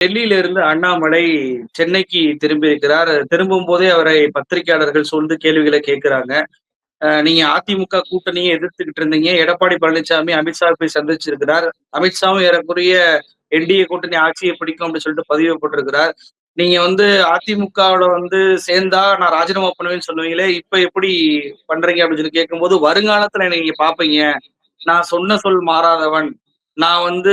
டெல்லியில இருந்து அண்ணாமலை சென்னைக்கு திரும்பியிருக்கிறார். திரும்பும் போதே அவரை பத்திரிகையாளர்கள் சூழ்ந்து கேள்விகளை கேட்கிறாங்க. நீங்க அதிமுக கூட்டணியை எதிர்த்துக்கிட்டு இருந்தீங்க. எடப்பாடி பழனிசாமி அமித்ஷாவை போய் சந்திச்சிருக்கிறார். அமித்ஷாவும் ஏறக்குறைய என்டிஏ கூட்டணி ஆட்சியை பிடிக்கும் அப்படின்னு சொல்லிட்டு பதிவு போட்டிருக்கிறார். நீங்க அதிமுகவுல சேர்ந்தா நான் ராஜினாமா பண்ணுவேன்னு சொன்னீங்களே, இப்ப எப்படி பண்றீங்க அப்படின்னு சொல்லி கேட்கும்போது, வருங்காலத்துல நீங்க பாப்பீங்க. நான் சொன்ன சொல் மாறாதவன். நான்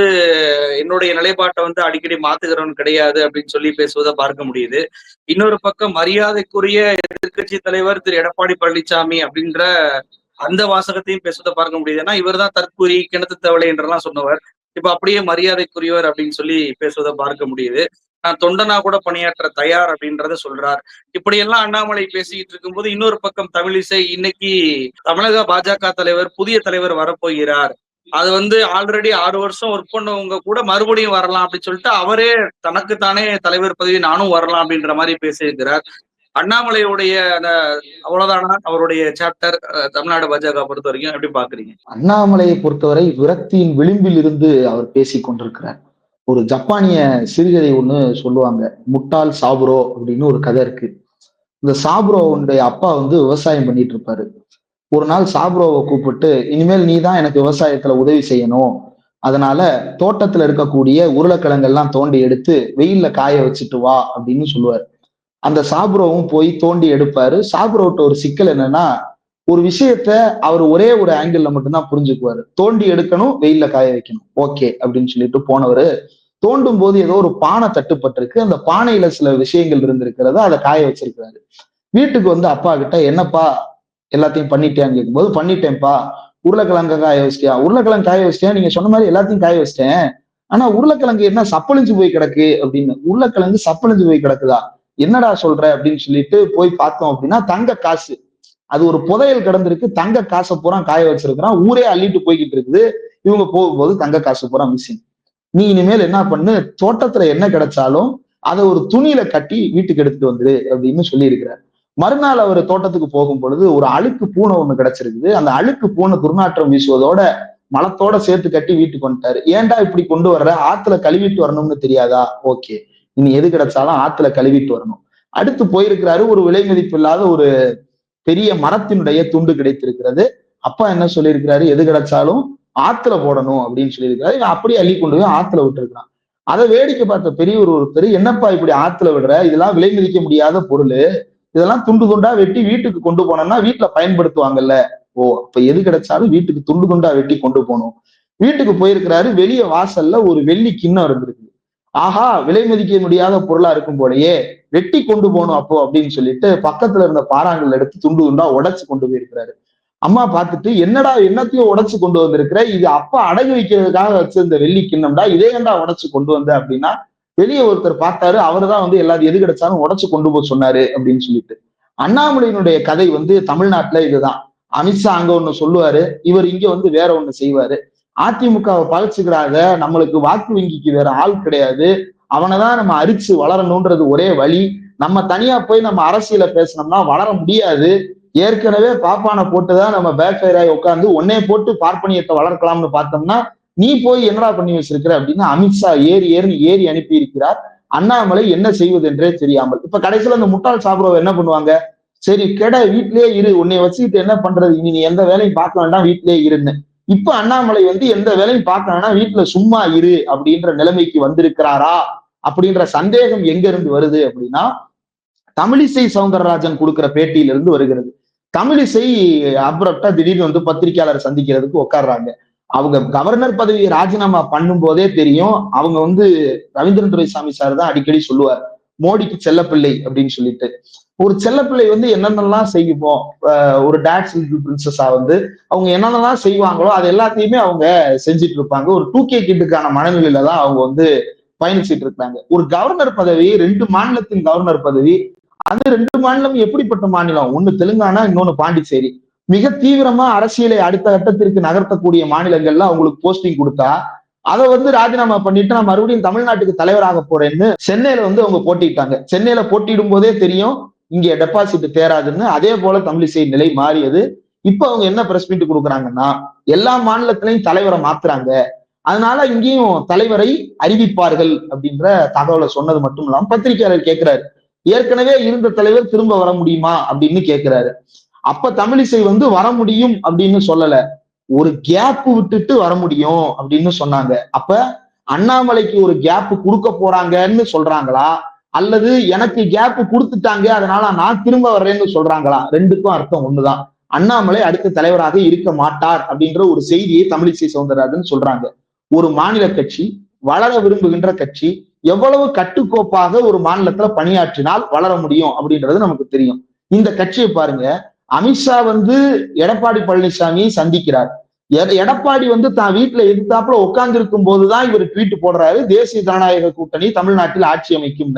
என்னுடைய நிலைப்பாட்டை அடிக்கடி மாத்துகிறவன் கிடையாது அப்படின்னு சொல்லி பேசுவதை பார்க்க முடியுது. இன்னொரு பக்கம் மரியாதைக்குரிய எதிர்க்கட்சி தலைவர் திரு எடப்பாடி பழனிசாமி அப்படின்ற அந்த வாசகத்தையும் பேசுவதை பார்க்க முடியுது. ஏன்னா இவர் தான் தற்கூரி கிணத்து தவளை என்றெல்லாம் சொன்னவர். இப்ப அப்படியே மரியாதைக்குரியவர் அப்படின்னு சொல்லி பேசுவதை பார்க்க முடியுது. நான் தொண்டனா கூட பணியாற்ற தயார் அப்படின்றத சொல்றார். இப்படியெல்லாம் அண்ணாமலை பேசிக்கிட்டு இருக்கும்போது இன்னொரு பக்கம் தமிழிசை இன்னைக்கு தமிழக பாஜக தலைவர் புதிய தலைவர் வரப்போகிறார். அது ஆல்ரெடி 6 வருஷம் ஒர்க் பண்ணவங்க கூட மறுபடியும் வரலாம் அப்படின்னு சொல்லிட்டு அவரே தனக்கு தானே தலைவர் பதவி நானும் வரலாம் அப்படின்ற மாதிரி பேசியிருக்கிறார். அண்ணாமலையுடைய அந்த அவ்வளவுதானா அவருடைய சாப்டர் தமிழ்நாடு பாஜக பொறுத்த வரைக்கும் எப்படி பாக்குறீங்க? அண்ணாமலையை பொறுத்தவரை விரக்தியின் விளிம்பில் இருந்து அவர் பேசி கொண்டிருக்கிறார். ஒரு ஜப்பானிய சிறுகதை ஒண்ணு சொல்லுவாங்க, முட்டாள் சாபுரோ அப்படின்னு ஒரு கதை இருக்கு. இந்த சாபுரோவுடைய அப்பா விவசாயம் பண்ணிட்டு இருப்பாரு. ஒரு நாள் சாப்ரோவை கூப்பிட்டு, இனிமேல் நீ தான் எனக்கு விவசாயத்துல உதவி செய்யணும், அதனால தோட்டத்துல இருக்கக்கூடிய உருளைக்கிழங்கெல்லாம் தோண்டி எடுத்து வெயில்ல காய வச்சுட்டு வா அப்படின்னு சொல்லுவாரு. அந்த சாப்ரோவும் போய் தோண்டி எடுப்பாரு. சாப்ரோட்ட ஒரு சிக்கல் என்னன்னா, ஒரு விஷயத்த அவர் ஒரே ஒரு ஆங்கிள் மட்டும்தான் புரிஞ்சுக்குவாரு. தோண்டி எடுக்கணும், வெயில்ல காய வைக்கணும், ஓகே அப்படின்னு சொல்லிட்டு போனவரு தோண்டும் போது ஏதோ ஒரு பானை தட்டுப்பட்டிருக்கு. அந்த பானையில சில விஷயங்கள் இருந்திருக்கிறத அதை காய வச்சிருக்கிறாரு. வீட்டுக்கு அப்பா கிட்ட, என்னப்பா எல்லாத்தையும் பண்ணிட்டேன்னு கேட்கும்போது, பண்ணிட்டேன்ப்பா. உருளைக்கிழங்க காய வச்சிட்டியா? உருளைக்கிழங்கு காய வச்சிட்டியா? நீங்க சொன்ன மாதிரி எல்லாத்தையும் காய வச்சிட்டேன். ஆனா உருளைக்கிழங்கு என்ன சப்பளிஞ்சு போய் கிடக்கு அப்படின்னு. உருளைக்கிழங்கு சப்பளிஞ்சு போய் கிடக்குதா? என்னடா சொல்ற அப்படின்னு சொல்லிட்டு போய் பார்த்தோம் அப்படின்னா, தங்க காசு அது ஒரு புதையல் கிடந்திருக்கு. தங்க காசை பூரா காய வச்சிருக்கிறான். ஊரே அள்ளிட்டு போய்கிட்டு இருக்குது. இவங்க போகும்போது தங்க காசு பூரா மிஸ்ஸிங். நீ இனிமேல் என்ன பண்ணு, தோட்டத்துல என்ன கிடைச்சாலும் அதை ஒரு துணியில கட்டி வீட்டுக்கு எடுத்துட்டு வந்துரு அப்படின்னு சொல்லி இருக்கிறார். மறுநாள் அவர் தோட்டத்துக்கு போகும் பொழுது ஒரு அழுக்கு பூனை ஒண்ணு கிடைச்சிருக்குது. அந்த அழுக்கு பூனை துர்நாற்றம் வீசுவதோட மலத்தோட சேர்த்து கட்டி வீட்டுக்கு வந்துட்டாரு. ஏன்டா இப்படி கொண்டு வர்ற? ஆத்துல கழுவிட்டு வரணும்னு தெரியாதா? ஓகே, இனி எது கிடைச்சாலும் ஆத்துல கழுவிட்டு வரணும். அடுத்து போயிருக்கிறாரு. ஒரு விலை மதிப்பு இல்லாத ஒரு பெரிய மரத்தினுடைய துண்டு கிடைத்திருக்கிறது. அப்பா என்ன சொல்லியிருக்கிறாரு? எது கிடைச்சாலும் ஆத்துல போடணும் அப்படின்னு சொல்லியிருக்காரு. அப்படியே அள்ளி கொண்டு போய் ஆத்துல விட்டுருக்கான். அதை வேடிக்கை பார்த்த பெரியவர் ஒருத்தர், என்னப்பா இப்படி ஆத்துல விடுற? இதெல்லாம் விலை மதிக்க முடியாத பொருள், இதெல்லாம் துண்டு துண்டா வெட்டி வீட்டுக்கு கொண்டு போனோம்னா வீட்டுல பயன்படுத்துவாங்கல்ல. ஓ, அப்ப எது கிடைச்சாலும் வீட்டுக்கு துண்டு துண்டா வெட்டி கொண்டு போகணும். வீட்டுக்கு போயிருக்கிறாரு. வெளிய வாசல்ல ஒரு வெள்ளி கிண்ணம் இருந்திருக்கு. ஆஹா, விலை மதிக்க முடியாத பொருளா இருக்கும் போலயே, வெட்டி கொண்டு போகணும் அப்போ அப்படின்னு சொல்லிட்டு பக்கத்துல இருந்த பாறாங்கல் எடுத்து துண்டு துண்டா உடைச்சு கொண்டு போயிருக்கிறாரு. அம்மா பார்த்துட்டு, என்னடா என்னத்தையும் உடைச்சு கொண்டு வந்திருக்கிற? இது அப்பா அடகு வைக்கிறதுக்காக வச்சிருந்த வெள்ளி கிண்ணம்டா, இதே ஏன்டா உடைச்சு கொண்டு வந்த அப்படின்னா, வெளியே ஒருத்தர் பார்த்தாரு. அவருதான் எல்லாரும் எது கிடைச்சாலும் உடைச்சு கொண்டு போக சொன்னாரு அப்படின்னு சொல்லிட்டு. அண்ணாமலையினுடைய கதை தமிழ்நாட்டுல இதுதான். அமித்ஷா அங்க ஒண்ணு சொல்லுவாரு, இவர் இங்க வேற ஒண்ணு செய்வாரு. அதிமுகவை பழிச்சுக்கிறாங்க, நம்மளுக்கு வாக்கு வங்கிக்கு வேற ஆள் கிடையாது, அவனைதான் நம்ம அரிச்சு வளரணும்ன்றது ஒரே வழி. நம்ம தனியா போய் நம்ம அரசியல பேசணும்னா வளர முடியாது. ஏற்கனவே பாப்பானை போட்டுதான் நம்ம பேக் ஃபயர் ஆகி உட்காந்து ஒன்னே போட்டு பார்ப்பனியத்தை வளர்க்கலாம்னு பார்த்தோம்னா, நீ போய் என்னடா பண்ணி வச்சிருக்கிற அப்படின்னு அமித்ஷா ஏறி அனுப்பி இருக்கிறார். அண்ணாமலை என்ன செய்வது என்றே தெரியாமல். இப்ப கடைசியில அந்த முட்டாள் சாப்பிடுறவ என்ன பண்ணுவாங்க? சரி வீட்டிலேயே இரு, உன்னை வச்சுக்கிட்டு என்ன பண்றது, இனி நீ எந்த வேலையும் பார்க்க வேண்டாம், வீட்டிலேயே இருன்னு. இப்ப அண்ணாமலை எந்த வேலையும் பார்க்க வேண்டாம், வீட்டுல சும்மா இரு அப்படின்ற நிலைமைக்கு வந்திருக்கிறாரா அப்படின்ற சந்தேகம் எங்க இருந்து வருது அப்படின்னா, தமிழிசை சவுந்தரராஜன் கொடுக்கிற பேட்டியில இருந்து வருகிறது. தமிழிசை அப்ரப்டா திடீர்னு பத்திரிகையாளர் சந்திக்கிறதுக்கு உட்கார்றாங்க. அவங்க கவர்னர் பதவியை ராஜினாமா பண்ணும் போதே தெரியும். அவங்க ரவீந்திரன் துரைசாமி சார் தான் அடிக்கடி சொல்லுவார், மோடிக்கு செல்லப்பிள்ளை அப்படின்னு சொல்லிட்டு. ஒரு செல்லப்பிள்ளை என்னென்னலாம் செய்யுமோ, ஒரு டாட்ஸ் பிரின்சஸா அவங்க என்னென்னலாம் செய்வாங்களோ அது எல்லாத்தையுமே அவங்க செஞ்சுட்டு இருப்பாங்க. ஒரு 2K கிட்டுக்கான மனநிலையில தான் அவங்க பயணிச்சுட்டு இருக்காங்க. ஒரு கவர்னர் பதவி, 2 மாநிலத்தின் கவர்னர் பதவி, அந்த 2 மாநிலம் எப்படிப்பட்ட மாநிலம்? ஒண்ணு தெலுங்கானா, இன்னொன்னு பாண்டிச்சேரி. மிக தீவிரமா அரசியலை அடுத்த கட்டத்திற்கு நகர்த்தக்கூடிய மாநிலங்கள்ல அவங்களுக்கு போஸ்டிங் கொடுத்தா, அதை ராஜினாமா பண்ணிட்டு நான் மறுபடியும் தமிழ்நாட்டுக்கு தலைவராக போறேன்னு சென்னையில அவங்க போட்டிட்டாங்க. சென்னையில போட்டியிடும் போதே தெரியும் இங்க டெபாசிட் தேராதுன்னு. அதே போல தமிழிசை நிலை மாறியது. இப்ப அவங்க என்ன பிரஸ் மீட் கொடுக்குறாங்கன்னா, எல்லா மாநிலத்திலையும் தலைவரை மாத்துறாங்க, அதனால இங்கேயும் தலைவரை அறிவிப்பார்கள் அப்படின்ற தகவலை சொன்னது மட்டும் இல்லாம பத்திரிகையாளர் கேட்கிறாரு, ஏற்கனவே இருந்த தலைவர் திரும்ப வர முடியுமா அப்படின்னு கேட்கிறாரு. அப்ப தமிழிசை வர முடியும் அப்படின்னு சொல்லல, ஒரு கேப் விட்டுட்டு வர முடியும் அப்படின்னு சொன்னாங்க. அப்ப அண்ணாமலைக்கு ஒரு கேப் கொடுக்க போறாங்கன்னு சொல்றாங்களா, அல்லது எனக்கு கேப் கொடுத்துட்டாங்க அதனால நான் திரும்ப வர்றேன்னு சொல்றாங்களா? ரெண்டுக்கும் அர்த்தம் ஒண்ணுதான். அண்ணாமலை அடுத்த தலைவராக இருக்க மாட்டார் அப்படின்ற ஒரு செய்தியை தமிழிசை சவுந்தரராஜன் சொல்றாங்க. ஒரு மாநில கட்சி, வளர விரும்புகின்ற கட்சி எவ்வளவு கட்டுக்கோப்பாக ஒரு மாநிலத்துல பணியாற்றினால் வளர முடியும் அப்படின்றது நமக்கு தெரியும். இந்த கட்சியை பாருங்க, அமித்ஷா எடப்பாடி பழனிசாமியை சந்திக்கிறார். எடப்பாடி தான் வீட்டுல எதிர்த்தாப்புல உட்கார்ந்து இருக்கும் போதுதான் இவர் ட்வீட் போடுறாரு, தேசிய ஜனநாயக கூட்டணி தமிழ்நாட்டில் ஆட்சி அமைக்கும்.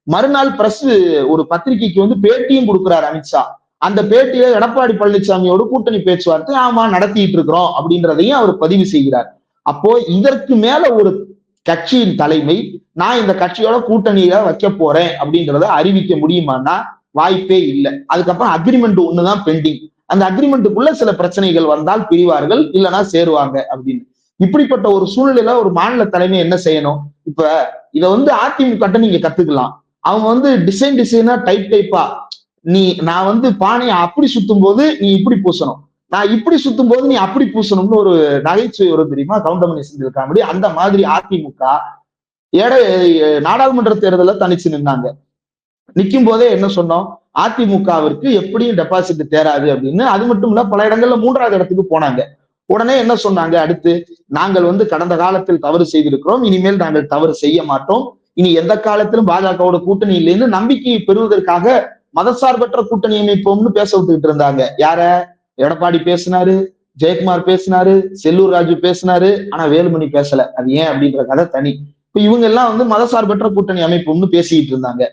மறுநாள் பிரஸ் ஒரு பத்திரிகைக்கு பேட்டியும் கொடுக்கிறார் அமித்ஷா. அந்த பேட்டியில எடப்பாடி பழனிசாமியோட கூட்டணி பேச்சுவார்த்தை ஆமா நடத்திட்டு இருக்கிறோம் அப்படின்றதையும் அவர் பதிவு செய்கிறார். அப்போ இதற்கு மேல ஒரு கட்சியின் தலைமை நான் இந்த கட்சியோட கூட்டணியில வைக்க போறேன் அப்படின்றத அறிவிக்க முடியுமான்னா வாய்ப்பே இல்லை. அதுக்கப்புறம் அக்ரிமெண்ட் ஒண்ணுதான் பெண்டிங். அந்த அக்ரிமெண்ட்டுக்குள்ள சில பிரச்சனைகள் வந்தால் பிரிவார்கள், இல்லைன்னா சேருவாங்க அப்படின்னு. இப்படிப்பட்ட ஒரு சூழ்நிலையில ஒரு மாநில தலைமை என்ன செய்யணும்? இப்ப இத அதிமுக நீங்க கத்துக்கலாம். அவங்க டிசைனா டைப்பா நான் பானையை அப்படி சுத்தும் போது நீ இப்படி பூசணும், நான் இப்படி சுத்தும் போது நீ அப்படி பூசணும்னு ஒரு நகைச்சுவை வரும் தெரியுமா, கவுண்டமணி செஞ்சிருக்காங்க. அந்த மாதிரி அதிமுக நாடாளுமன்ற தேர்தலில் தனிச்சு நின்னாங்க. நிக்கும் போதே என்ன சொன்னோம், அதிமுகவிற்கு எப்படியும் டெபாசிட் தேராது அப்படின்னு. அது மட்டும் இல்ல, பல இடங்கள்ல 3வது இடத்துக்கு போனாங்க. உடனே என்ன சொன்னாங்க, அடுத்து நாங்கள் கடந்த காலத்தில் தவறு செய்திருக்கிறோம், இனிமேல் நாங்கள் தவறு செய்ய மாட்டோம், இனி எந்த காலத்திலும் பாஜகவோட கூட்டணி இல்லைன்னு நம்பிக்கையை பெறுவதற்காக மதசார்பற்ற கூட்டணி அமைப்போம்னு பேச விட்டுக்கிட்டு இருந்தாங்க. யார? எடப்பாடி பேசினாரு, ஜெயக்குமார் பேசினாரு, செல்லூர் ராஜு பேசினாரு, ஆனா வேலுமணி பேசல. அது ஏன் அப்படின்ற கதை தனி. இப்ப இவங்க எல்லாம் மதசார்பற்ற கூட்டணி அமைப்போம்னு பேசிக்கிட்டு இருந்தாங்க.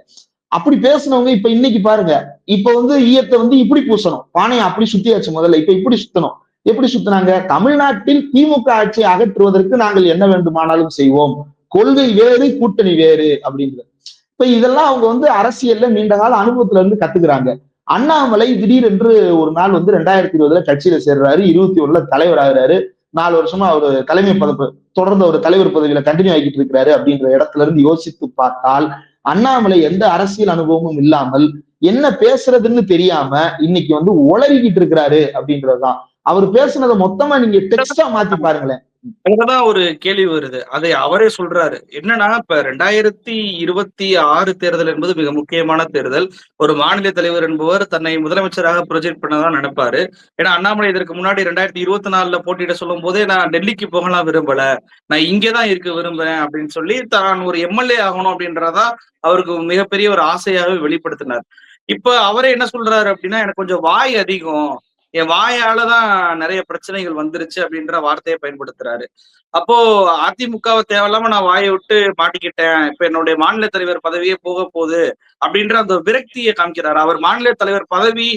அப்படி பேசினவங்க இப்ப இன்னைக்கு பாருங்க, இப்ப ஈயத்தை இப்படி பூசணும், பானையை அப்படி சுத்தியாச்சு முதல்ல, இப்ப இப்படி சுத்தணும். எப்படி சுத்தினாங்க? தமிழ்நாட்டில் திமுக ஆட்சியை அகற்றுவதற்கு நாங்கள் என்ன வேண்டுமானாலும் செய்வோம், கொள்கை வேறு கூட்டணி வேறு அப்படின்றது. இப்ப இதெல்லாம் அவங்க அரசியல்ல நீண்ட கால அனுபவத்துல கத்துக்கிறாங்க. அண்ணாமலை திடீரென்று ஒரு நாள் 2020 கட்சியில சேர்றாரு, 21 தலைவர் ஆகிறாரு. 4 வருஷமா அவரு தலைமை பதவி தொடர்ந்து ஒரு தலைவர் பதவியில கண்டினியூ ஆகிட்டு இருக்கிறாரு. அப்படின்ற இடத்துல இருந்து யோசித்து பார்த்தால் அண்ணாமலை எந்த அரசியல் அனுபவமும் இல்லாமல் என்ன பேசுறதுன்னு தெரியாம இன்னைக்கு உளறிக்கிட்டு இருக்கிறாரு அப்படின்றதுதான். அவர் பேசுனதை மொத்தமா நீங்க டெக்ஸ்டா மாத்தி பாருங்களேன். அங்கதான் ஒரு கேள்வி வருது. அதை அவரே சொல்றாரு. என்னன்னா, இப்ப 2026 தேர்தல் என்பது மிக முக்கியமான தேர்தல். ஒரு மாநில தலைவர் என்பவர் தன்னை முதலமைச்சராக ப்ரொஜெக்ட் பண்ணதான் நினைப்பாரு. ஏன்னா அண்ணாமலை இதற்கு முன்னாடி 2024 போட்டியிட சொல்லும் போதே நான் டெல்லிக்கு போகலாம் விரும்பல, நான் இங்கேதான் இருக்க விரும்புறேன் அப்படின்னு சொல்லி தான் ஒரு எம்எல்ஏ ஆகணும் அப்படின்றதா அவருக்கு மிகப்பெரிய ஒரு ஆசையாகவே வெளிப்படுத்தினார். இப்ப அவரே என்ன சொல்றாரு அப்படின்னா, எனக்கு கொஞ்சம் வாய் அதிகம், என் வாயாலதான் நிறைய பிரச்சனைகள் வந்துருச்சு அப்படின்ற வார்த்தையை பயன்படுத்துறாரு. அப்போ அதிமுகவை தேவையில்லாம நான் வாயை விட்டு மாட்டிக்கிட்டேன், இப்ப என்னுடைய மாநில தலைவர் பதவியே போக போகுது அப்படின்ற அந்த விரக்தியை காமிக்கிறாரு. அவர் மாநில தலைவர் பதவி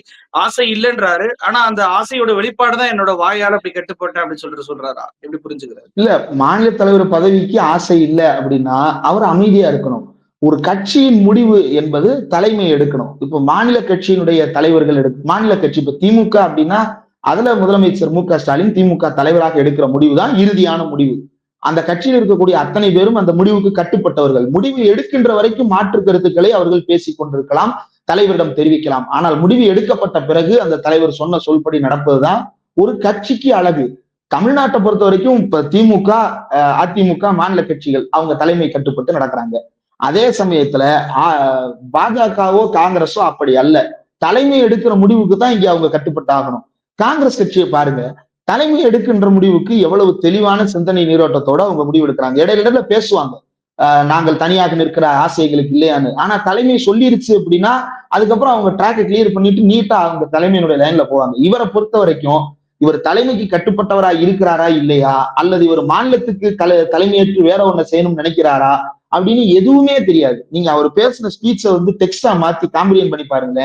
ஆசை இல்லைன்றாரு, ஆனா அந்த ஆசையோட வெளிப்பாடுதான் என்னோட வாயால அப்படி கட்டுப்பட்டேன் அப்படின்னு சொல்லிட்டு சொல்றாரா? எப்படி புரிஞ்சுக்கிறாரு? இல்ல, மாநில தலைவர் பதவிக்கு ஆசை இல்லை அப்படின்னா அவர் அமைதியா இருக்கணும். ஒரு கட்சியின் முடிவு என்பது தலைமை எடுக்கணும். இப்ப மாநில கட்சியினுடைய தலைவர்கள் மாநில கட்சி இப்ப திமுக அப்படின்னா அதுல முதலமைச்சர் மு க ஸ்டாலின் திமுக தலைவராக எடுக்கிற முடிவு தான் இறுதியான முடிவு. அந்த கட்சியில் இருக்கக்கூடிய அத்தனை பேரும் அந்த முடிவுக்கு கட்டுப்பட்டவர்கள். முடிவு எடுக்கின்ற வரைக்கும் மாற்று கருத்துக்களை அவர்கள் பேசிக் கொண்டிருக்கலாம், தலைவரிடம் தெரிவிக்கலாம். ஆனால் முடிவு எடுக்கப்பட்ட பிறகு அந்த தலைவர் சொன்ன சொல்படி நடப்பதுதான் ஒரு கட்சிக்கு அழகு. தமிழ்நாட்டை பொறுத்த வரைக்கும் இப்ப திமுக, அதிமுக மாநில கட்சிகள் அவங்க தலைமை கட்டுப்பட்டு நடக்கிறாங்க. அதே சமயத்துல பாஜகவோ காங்கிரஸோ அப்படி அல்ல. தலைமை எடுக்கிற முடிவுக்கு தான் இங்க அவங்க கட்டுப்பட்டு ஆகணும். காங்கிரஸ் கட்சியை பாருங்க, தலைமை எடுக்கின்ற முடிவுக்கு எவ்வளவு தெளிவான சிந்தனை நீரோட்டத்தோட அவங்க முடிவு எடுக்கிறாங்க. இடையில பேசுவாங்க, நாங்கள் தனியாக நிற்கிற ஆசை எங்களுக்கு இல்லையான்னு. ஆனா தலைமை சொல்லிருச்சு அப்படின்னா அதுக்கப்புறம் அவங்க ட்ராக்கை கிளியர் பண்ணிட்டு நீட்டா அவங்க தலைமையினுடைய லைன்ல போவாங்க. இவரை பொறுத்த வரைக்கும் இவர் தலைமைக்கு கட்டுப்பட்டவரா இருக்கிறாரா இல்லையா, அல்லது இவர் மாநிலத்துக்கு தலைமையேற்று வேற ஒண்ணு செய்யணும்னு நினைக்கிறாரா அப்படின்னு எதுவுமே தெரியாது. நீங்க அவர் பேசின ஸ்பீச்சை டெக்ஸ்டா மாத்தி காம்பிரியன் பண்ணி பாருங்க.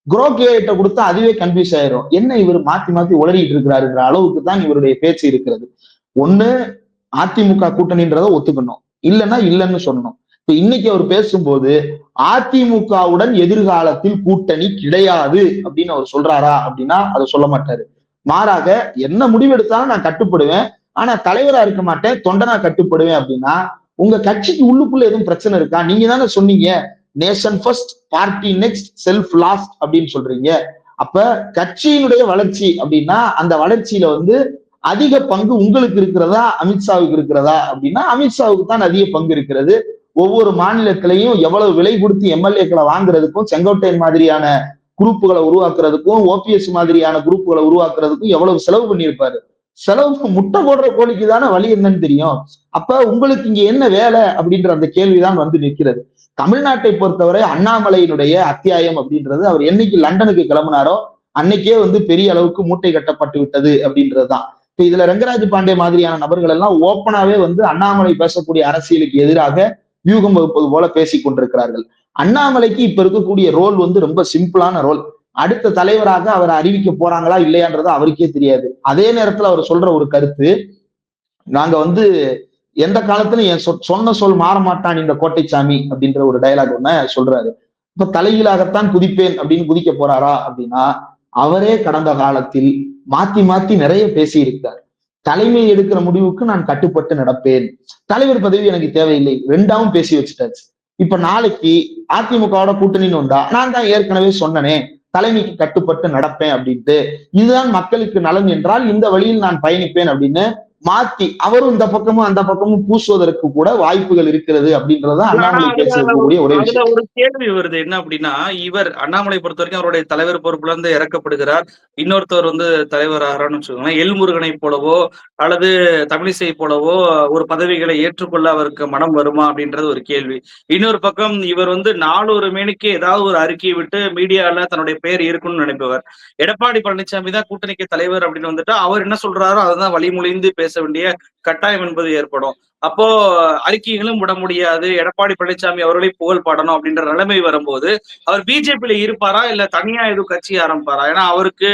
குரோகேட்ட கொடுத்தா அதுவே கன்ஃபியூஸ் ஆயிரும். என்ன இவர் மாத்தி மாத்தி உளறிட்டு இருக்கிறாருங்கிற அளவுக்கு தான் இவருடைய பேச்சு இருக்கிறது. ஒண்ணு அதிமுக கூட்டணின்றதை ஒத்துக்கணும், இல்லைன்னா இல்லைன்னு சொல்லணும். இப்ப இன்னைக்கு அவர் பேசும்போது அதிமுகவுடன் எதிர்காலத்தில் கூட்டணி கிடையாது அப்படின்னு அவர் சொல்றாரா அப்படின்னா அதை சொல்ல மாட்டாரு. மாறாக என்ன முடிவெடுத்தாலும் நான் கட்டுப்படுவேன், ஆனா தலைவரா இருக்க மாட்டேன், தொண்டனா கட்டுப்படுவேன் அப்படின்னா உங்க கட்சிக்கு உள்ளுக்குள்ள எதுவும் பிரச்சனை இருக்கா? நீங்க தானே சொன்னீங்க nation first party next self last அப்படின்னு சொல்றீங்க. அப்ப கட்சியினுடைய வளர்ச்சி அப்படின்னா அந்த வளர்ச்சியில வந்து அதிக பங்கு உங்களுக்கு இருக்கிறதா அமித்ஷாவுக்கு இருக்கிறதா அப்படின்னா அமித்ஷாவுக்கு தான் அதிக பங்கு இருக்கிறது. ஒவ்வொரு மாநிலத்திலையும் எவ்வளவு விலை கொடுத்து எம்எல்ஏக்களை வாங்குறதுக்கும் செங்கோட்டையன் மாதிரியான குரூப்புகளை உருவாக்குறதுக்கும் ஓபிஎஸ் மாதிரியான குரூப்புகளை உருவாக்குறதுக்கும் எவ்வளவு செலவு பண்ணியிருப்பாரு. செலவுக்கு முட்டை போடுற கோழிக்கு தானே வழி என்னன்னு தெரியும். அப்ப உங்களுக்கு இங்க என்ன வேலை அப்படின்ற அந்த கேள்விதான் வந்து நிற்கிறது. தமிழ்நாட்டை பொறுத்தவரை அண்ணாமலையினுடைய அத்தியாயம் அப்படின்றது அவர் என்னைக்கு லண்டனுக்கு கிளம்பினாரோ அன்னைக்கே வந்து பெரிய அளவுக்கு மூட்டை கட்டப்பட்டு விட்டது அப்படின்றதுதான். இப்ப இதுல ரங்கராஜ் பாண்டே மாதிரியான நபர்கள் எல்லாம் ஓப்பனாவே வந்து அண்ணாமலை பேசக்கூடிய அரசியலுக்கு எதிராக வியூகம் வகுப்பது போல பேசிக் கொண்டிருக்கிறார்கள். அண்ணாமலைக்கு இப்ப இருக்கக்கூடிய ரோல் வந்து ரொம்ப சிம்பிளான ரோல். அடுத்த தலைவராக அவர் அறிவிக்க போறாங்களா இல்லையான்றது அவருக்கே தெரியாது. அதே நேரத்துல அவர் சொல்ற ஒரு கருத்து, நாங்க வந்து எந்த காலத்துல என் சொன்ன சொல் மாற மாட்டான் இந்த கோட்டைச்சாமி அப்படின்ற ஒரு டயலாக் ஒண்ண சொல்றாரு. இப்ப தலைகீழாகத்தான் குதிப்பேன் அப்படின்னு குதிக்க போறாரா அப்படின்னா அவரே கடந்த காலத்தில் மாத்தி மாத்தி நிறைய பேசி இருக்கார். தலைமை எடுக்கிற முடிவுக்கு நான் கட்டுப்பட்டு நடப்பேன், தலைவர் பதவி எனக்கு தேவையில்லை, ரெண்டாவும் பேசி வச்சுட்டாச்சு. இப்ப நாளைக்கு அதிமுகவோட கூட்டணின்னு வந்தா நான் தான் ஏற்கனவே சொன்னனே தலைமைக்கு கட்டுப்பட்டு நடப்பேன் அப்படின்ட்டு, இதுதான் மக்களுக்கு நலன் என்றால் இந்த வழியில் நான் பயணிப்பேன் அப்படின்னு மாத்தி அவரும் இந்த பக்கமும் அந்த பக்கமும் பூசுவதற்கு கூட வாய்ப்புகள் இருக்கிறது அப்படின்றதான் அண்ணாமலை பேசக்கூடிய ஒரே அதுல விஷயம். ஒரு கேள்வி வருது என்ன அப்படின்னா, இவர் அண்ணாமலை பொறுத்த வரைக்கும் அவருடைய தலைவர் பொறுப்புல இருந்து இறக்கப்படுகிறார். இன்னொருத்தவர் வந்து தலைவர் ஆகிறார்னு வச்சுக்கோங்களேன். எல்முருகனை போலவோ அல்லது தமிழிசை போலவோ ஒரு பதவிகளை ஏற்றுக்கொள்ள அவருக்கு மனம் வருமா அப்படின்றது ஒரு கேள்வி. இன்னொரு பக்கம் இவர் வந்து நாளொரு மேனிக்கு ஏதாவது ஒரு அறிக்கையை விட்டு மீடியால தன்னுடைய பெயர் இருக்கும்னு நினைப்பவர். எடப்பாடி பழனிசாமி தான் கூட்டணிக்கு தலைவர் அப்படின்னு வந்துட்டா அவர் என்ன சொல்றாரோ அதான் வழிமொழிந்து பேச வேண்டிய கட்டாயம் என்பது ஏற்படும். அப்போ அறிக்கைகளும் விட முடியாது. எடப்பாடி பழனிசாமி அவர்களே புகழ் பாடணும் அப்படின்ற நிலைமை வரும்போது அவர் பிஜேபியில இருப்பாரா இல்ல தனியா எதுவும் கட்சி ஆரம்பிப்பாரா? ஏன்னா அவருக்கு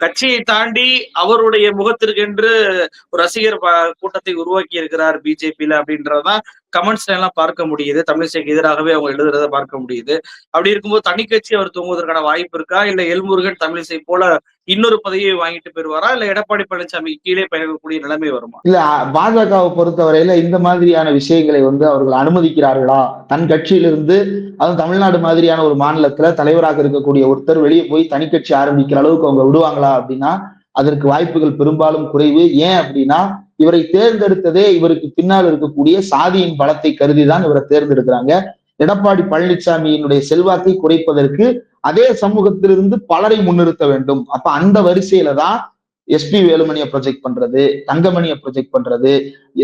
கட்சியை தாண்டி அவருடைய முகத்திற்கென்று ஒரு ரசிகர் கூட்டத்தை உருவாக்கி இருக்கிறார் பிஜேபியில அப்படின்றதான் கமெண்ட்ஸ்ல எல்லாம் பார்க்க முடியுது. தமிழிசைக்கு எதிராகவே அவங்க எழுதுறத பார்க்க முடியுது. அப்படி இருக்கும்போது தனி கட்சி அவர் தூங்குவதற்கான வாய்ப்பு இருக்கா? இல்ல எல்முருகன் தமிழிசை போல இன்னொரு பதவியை வாங்கிட்டு போயிருவாரா? இல்ல எடப்பாடி பழனிசாமி கீழே பயணக்கூடிய நிலைமை வருமா? இல்ல பாஜகவை பொறுத்தவரையில இந்த மாதிரியான விஷயங்களை வந்து அவர்கள் அனுமதிக்கிறார்களா? தன் கட்சியிலிருந்து அதுவும் தமிழ்நாடு மாதிரியான ஒரு மாநிலத்துல தலைவராக இருக்கக்கூடிய ஒருத்தர் வெளியே போய் தனி கட்சி ஆரம்பிக்கிற அளவுக்கு அவங்க விடுவாங்களா அப்படின்னா அதற்கு வாய்ப்புகள் பெரும்பாலும் குறைவு. ஏன் அப்படின்னா இவரை தேர்ந்தெடுத்ததே இவருக்கு பின்னால் இருக்கக்கூடிய சாதியின் பலத்தை கருதிதான் இவரை தேர்ந்தெடுக்கிறாங்க. எடப்பாடி பழனிசாமியினுடைய செல்வாக்கை குறைப்பதற்கு அதே சமூகத்திலிருந்து பலரை முன்னிறுத்த வேண்டும். அப்ப அந்த வரிசையில தான் எஸ்பி வேலுமணியை ப்ரொஜெக்ட் பண்றது, தங்கமணியை ப்ரொஜெக்ட் பண்றது,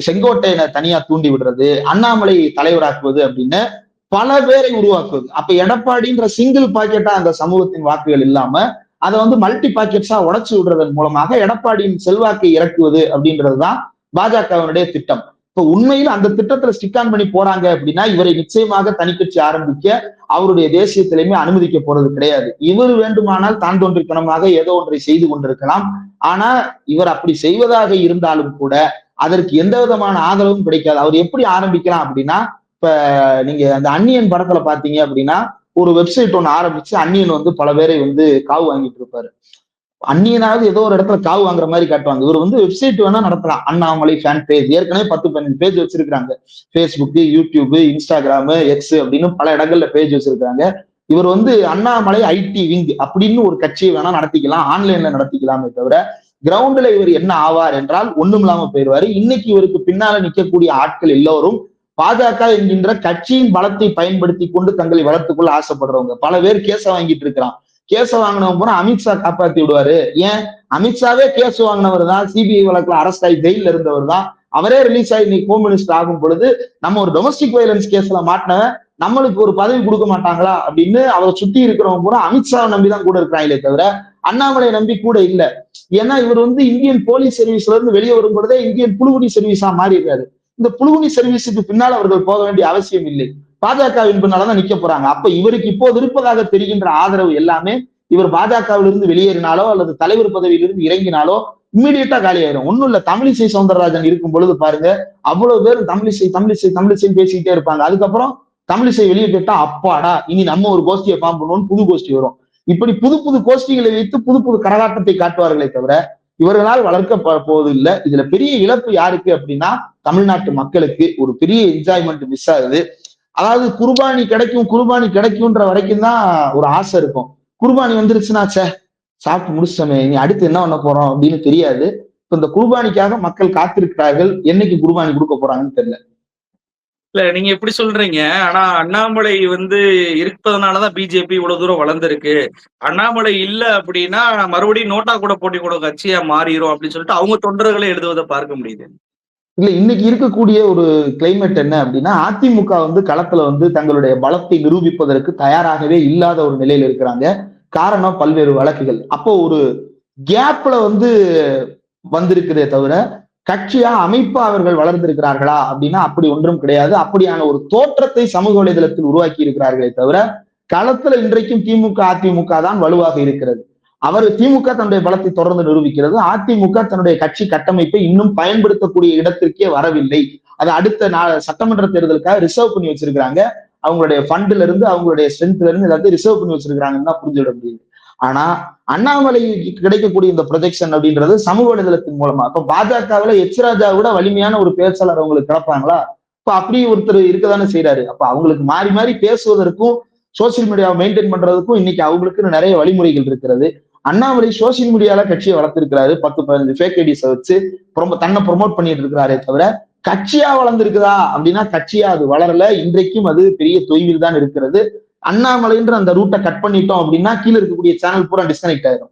செங்கோட்டையனை தனியா தூண்டி விடுறது, அண்ணாமலை தலைவராக்குவது அப்படின்னு பல பேரை உருவாக்குவது. அப்ப எடப்பாடின்ற சிங்கிள் பாக்கெட்டா அந்த சமூகத்தின் வாக்குகள் இல்லாம அதை வந்து மல்டி பாக்கெட்ஸா உடைச்சு விடுறதன் மூலமாக எடப்பாடியின் செல்வாக்கை இறக்குவது அப்படின்றதுதான் பாஜகவினுடைய திட்டம். இப்ப உண்மையில் அந்த திட்டத்துல ஸ்டிக் ஆன் பண்ணி போறாங்க அப்படின்னா இவரை நிச்சயமாக தனிக்கட்சி ஆரம்பிக்க அவருடைய தேசிய தலைமை அனுமதிக்க போறது கிடையாது. இவர் வேண்டுமானால் தான் தோன்றித்தனமாக ஏதோ ஒன்றை செய்து கொண்டிருக்கலாம். ஆனா இவர் அப்படி செய்வதாக இருந்தாலும் கூட அதற்கு எந்த விதமான ஆதரவும் கிடைக்காது. அவர் எப்படி ஆரம்பிக்கலாம் அப்படின்னா இப்ப நீங்க அந்த அந்நியன் படத்துல பாத்தீங்க அப்படின்னா ஒரு வெப்சைட் ஒண்ணு ஆரம்பிச்சு அந்நியன் வந்து பல பேரை வந்து காவு வாங்கிட்டு இருப்பாரு. அந்நியனாவது ஏதோ ஒரு இடத்துல காவு வாங்குற மாதிரி காட்டுவாங்க. இவர் வந்து வெப்சைட் வேணா நடத்தலாம். அண்ணாமலை ஃபேன் பேஜ் ஏற்கனவே 10-12 பேஜ் வச்சிருக்காங்க. ஃபேஸ்புக், யூடியூப், இன்ஸ்டாகிராம், எக்ஸ் அப்படின்னு பல இடங்கள்ல பேஜ் வச்சிருக்காங்க. இவர் வந்து அண்ணாமலை ஐடி விங் அப்படின்னு ஒரு கட்சியை வேணா நடத்திக்கலாம், ஆன்லைன்ல நடத்திக்கலாமே தவிர கிரவுண்ட்ல இவர் என்ன ஆவார் என்றால் ஒண்ணும் இல்லாம போயிடுவாரு. இன்னைக்கு இவருக்கு பின்னால நிற்கக்கூடிய ஆட்கள் எல்லோரும் பாஜக என்கின்ற கட்சியின் பலத்தை பயன்படுத்தி கொண்டு தங்களை வளர்த்துக் கொள்ள ஆசைப்படுறவங்க. பல பேர் கேச வாங்கிட்டு இருக்கிறான். கேச வாங்கினவங்க போனா அமித்ஷா காப்பாத்தி விடுவாரு. ஏன் அமித்ஷாவே கேஸ் வாங்கினவர் தான், சிபிஐ வழக்குல அரெஸ்ட் ஆகி ஜெயில இருந்தவர் தான். அவரே ரிலீஸ் ஆகி இன்னைக்கு ஹோம் மினிஸ்டர் ஆகும் பொழுது நம்ம ஒரு டொமஸ்டிக் வயலன்ஸ் கேஸ்ல மாட்டினவன் நம்மளுக்கு ஒரு பதவி கொடுக்க மாட்டாங்களா அப்படின்னு அவரை சுத்தி இருக்கிறவங்க கூட அமித்ஷாவை நம்பிதான் கூட இருக்கிறாங்களே தவிர அண்ணாமலை நம்பி கூட இல்ல. ஏன்னா இவர் வந்து இந்தியன் போலீஸ் சர்வீஸ்ல இருந்து வெளியே வரும் பொழுதே இந்தியன் புழுகுனி சர்வீஸா மாறி இருக்காரு. இந்த புழுகுனி சர்வீஸுக்கு பின்னால் அவர்கள் போக வேண்டிய அவசியம் இல்லை. பாஜகவின் பின்னால்தான் நிக்க போறாங்க. அப்ப இவருக்கு இப்போது இருப்பதாக தெரிகின்ற ஆதரவு எல்லாமே இவர் பாஜகவிலிருந்து வெளியேறினாலோ அல்லது தலைவர் பதவியிலிருந்து இறங்கினாலோ இம்மிடியட்டா காலியாயிரும். ஒண்ணும் இல்ல, தமிழிசை சவுந்தரராஜன் இருக்கும் பொழுது பாருங்க அவ்வளவு பேர் தமிழிசை தமிழிசை தமிழிசைன்னு பேசிக்கிட்டே இருப்பாங்க. அதுக்கப்புறம் தமிழிசை வெளியே போயிட்டா அப்பாடா இனி நம்ம ஒரு கோஷ்டியை ஃபார்ம் பண்ணுவோம்னு புது கோஷ்டி வரும். இப்படி புது புது கோஷ்டிகளை வைத்து புது புது கரகாட்டத்தை காட்டுவார்களே தவிர இவர்களால் வளர்க்கப்பட போவது இல்லை. இதுல பெரிய இழப்பு யாருக்கு அப்படின்னா தமிழ்நாட்டு மக்களுக்கு ஒரு பெரிய என்ஜாய்மெண்ட் மிஸ் ஆகுது. அதாவது குர்பானி கிடைக்கும் குர்பானி கிடைக்கும்ன்ற வரைக்கும் தான் ஒரு ஆசை இருக்கும். குர்பானி வந்துருச்சுன்னா சே சாப்பிட்டு முடிச்சிட்டோமே நீ அடுத்து என்ன பண்ண போறோம் அப்படின்னு தெரியாது. இப்ப இந்த குர்பானிக்காக மக்கள் காத்திருக்கிறார்கள். என்னைக்கு குர்பானி கொடுக்க போறாங்கன்னு தெரியல. இல்ல நீங்க எப்படி சொல்றீங்க? ஆனா அண்ணாமலை இருப்பதனாலதான் பிஜேபி இவ்வளவு தூரம் வளர்ந்திருக்கு. அண்ணாமலை இல்ல அப்படின்னா மறுபடியும் நோட்டா கூட போட்டி கூட கட்சியா மாறிரும் அப்படின்னு சொல்லிட்டு அவங்க தொண்டர்களை எழுதுவதை பார்க்க முடியுது. இல்ல இன்னைக்கு இருக்கக்கூடிய ஒரு கிளைமேட் என்ன அப்படின்னா அதிமுக களத்துல தங்களுடைய பலத்தை நிரூபிப்பதற்கு தயாராகவே இல்லாத ஒரு நிலையில இருக்கிறாங்க. காரணம் பல்வேறு வழக்குகள். அப்போ ஒரு கேப்ல வந்திருக்கிறதே தவிர கட்சியா அமைப்பா அவர்கள் வளர்ந்திருக்கிறார்களா அப்படின்னா அப்படி ஒன்றும் கிடையாது. அப்படியான ஒரு தோற்றத்தை சமூக வலைதளத்தில் உருவாக்கி இருக்கிறார்களே தவிர களத்துல இன்றைக்கும் திமுக அதிமுக தான் வலுவாக இருக்கிறது. அவர் திமுக தன்னுடைய பலத்தை தொடர்ந்து நிரூபிக்கிறது. அதிமுக தன்னுடைய கட்சி கட்டமைப்பை இன்னும் பயன்படுத்தக்கூடிய இடத்திற்கே வரவில்லை. அது அடுத்த சட்டமன்ற தேர்தலுக்காக ரிசர்வ் பண்ணி வச்சிருக்காங்க. அவங்களுடைய ஃபண்ட்ல இருந்து அவங்களுடைய ஸ்ட்ரென்த்ல இருந்து எல்லாத்தையும் ரிசர்வ் பண்ணி வச்சிருக்காங்கன்னு தான் புரிஞ்சுவிட முடியுது. ஆனா அண்ணாமலை கிடைக்கக்கூடிய இந்த ப்ரொஜெக்ஷன் அப்படின்றது சமூக வலைதளத்தின் மூலமா இப்ப பாஜகவுல ராஜா விட வலிமையான ஒரு பேச்சாளர் அவங்களுக்கு கிடப்பாங்களா? இப்ப அப்படி ஒருத்தர் இருக்கதானே செய்யறாரு. அப்ப அவங்களுக்கு மாறி மாறி பேசுவதற்கும் சோசியல் மீடியாவை மெயின்டைன் பண்றதுக்கும் இன்னைக்கு அவங்களுக்கு நிறைய வழிமுறைகள் இருக்கிறது. அண்ணாமலை சோசியல் மீடியால கட்சியை வளர்த்திருக்கிறாரு. 10-15 ஃபேக் ஐடிஸை வச்சு தன்னை ப்ரொமோட் பண்ணிட்டு இருக்கிறாரே தவிர கட்சியா வளர்ந்திருக்குதா அப்படின்னா கட்சியா அது வளரல. இன்றைக்கும் அது பெரிய தொய்வில் தான் இருக்கிறது. அண்ணாமலைன்ற அந்த ரூட்டை கட் பண்ணிட்டோம் அப்படின்னா கீழே இருக்கக்கூடிய சேனல் பூரா டிஸ்கனெக்ட் ஆயிரும்.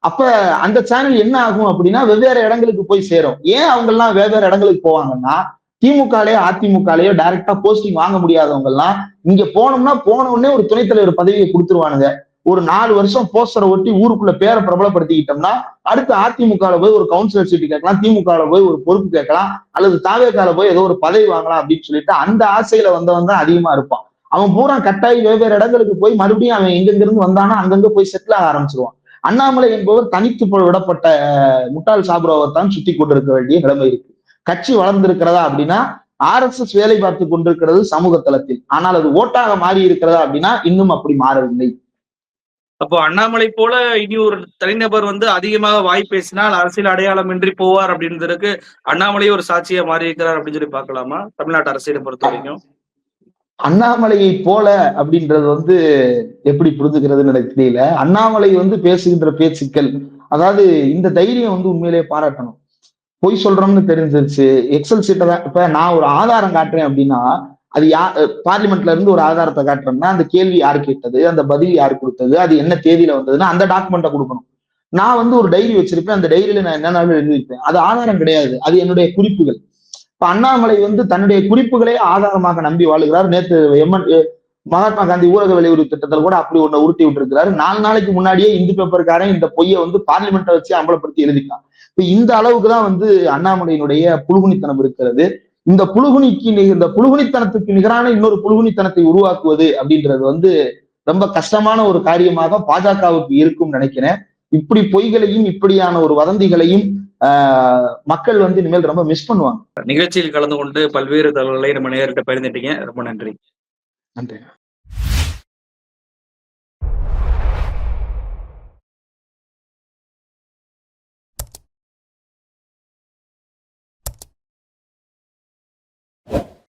அப்ப அந்த சேனல் என்ன ஆகும் அப்படின்னா வெவ்வேறு இடங்களுக்கு போய் சேரும். ஏன் அவங்க எல்லாம் வெவ்வேறு இடங்களுக்கு போவாங்கன்னா திமுகலயோ அதிமுகலயோ டைரக்டா போஸ்டிங் வாங்க முடியாதவங்க எல்லாம் இங்க போனோம்னா போன உடனே ஒரு துணைத் தலைவர் பதவியை கொடுத்துருவானுங்க. ஒரு 4 வருஷம் போஸ்டரை ஒட்டி ஊருக்குள்ள பேரை பிரபலப்படுத்திக்கிட்டோம்னா அடுத்து அதிமுக போய் ஒரு கவுன்சிலர் சீட்டு கேட்கலாம், திமுக போய் ஒரு பொறுப்பு கேட்கலாம், அல்லது தாவேக்கால போய் ஏதோ ஒரு பதவி வாங்கலாம் அப்படின்னு சொல்லிட்டு அந்த ஆசையில வந்தவன் தான் அதிகமா இருப்பான். அவன் பூரா கட்டாயி வெவ்வேறு இடங்களுக்கு போய் மறுபடியும் அவன் எங்கெங்கிருந்து வந்தானா அங்கங்க போய் செட்டில் ஆக ஆரம்பிச்சிருவான். அண்ணாமலை என்பவர் தனித்து விடப்பட்ட முட்டாள் சாப்ரோவை தான் சுத்தி கொண்டிருக்க வேண்டிய நிலைமை இருக்கு. கட்சி வளர்ந்திருக்கிறதா அப்படின்னா RSS வேலை பார்த்து கொண்டிருக்கிறது சமூக தளத்தில். ஆனால் அது ஓட்டாக மாறி இருக்கிறதா அப்படின்னா இன்னும் அப்படி மாறவில்லை. அப்போ அண்ணாமலை போல இனி ஒரு தனிநபர் அதிகமாக வாய் பேசினால் அரசியல் அடையாளம் இன்றி போவார் அப்படின்றதுக்கு அண்ணாமலையே ஒரு சாட்சியா மாறி இருக்கிறார் அப்படின்னு சொல்லி பார்க்கலாமா தமிழ்நாட்டு அரசியலை பொறுத்த வரைக்கும்? அண்ணாமலையை போல அப்படின்றது எப்படி புரிஞ்சுக்கிறதுன்னு எனக்கு தெரியல. அண்ணாமலை பேசுகின்ற பேச்சுக்கள் அதாவது இந்த தைரியம் உண்மையிலேயே பாராட்டணும். பொய் சொல்றோம்னு தெரிஞ்சிருச்சு. எக்ஸல் சீட்டை தான் இப்ப நான் ஒரு ஆதாரம் காட்டுறேன் அப்படின்னா அது பார்லிமெண்ட்ல இருந்து ஒரு ஆதாரத்தை காட்டுறேன்னா அந்த கேள்வி யாரு கேட்டது, அந்த பதில் யாரு கொடுத்தது, அது என்ன தேதியில வந்ததுன்னா அந்த டாக்குமெண்ட்டை கொடுக்கணும். நான் ஒரு டைரி வச்சிருப்பேன். அந்த டைரியில நான் என்னன்னாலும் எழுதியிருப்பேன். அது ஆதாரம் கிடையாது, அது என்னுடைய குறிப்புகள். இப்ப அண்ணாமலை தன்னுடைய குறிப்புகளே ஆதாரமாக நம்பி வாழுகிறார். நேற்று மகாத்மா காந்தி ஊரக வேலையுறவு திட்டத்தில் கூட அப்படி ஒண்ணு உருட்டி விட்டுருக்கிறாரு. 4 நாளைக்கு முன்னாடியே இந்து பேப்பருக்காரன் இந்த பொய்யை பார்லிமெண்ட்டை வச்சு அம்பலப்படுத்தி எழுதிட்டான். இப்ப இந்த அளவுக்குதான் அண்ணாமலையினுடைய புழுகுனித்தனம் இருக்கிறது. இந்த புழுகுனித்தனத்துக்கு நிகரான இன்னொரு புழுகுனித்தனத்தை உருவாக்குவது அப்படின்றது ரொம்ப கஷ்டமான ஒரு காரியமாக பாஜகவுக்கு இருக்கும் நினைக்கிறேன். இப்படி பொய்களையும் இப்படியான ஒரு வதந்திகளையும் மக்கள் இனிமேல் ரொம்ப மிஸ் பண்ணுவாங்க. நிகழ்ச்சியில் கலந்து கொண்டு பல்வேறு தகவல்களை நம்ம நேரிட்ட பகிர்ந்துட்டீங்க. ரொம்ப நன்றி. நன்றி.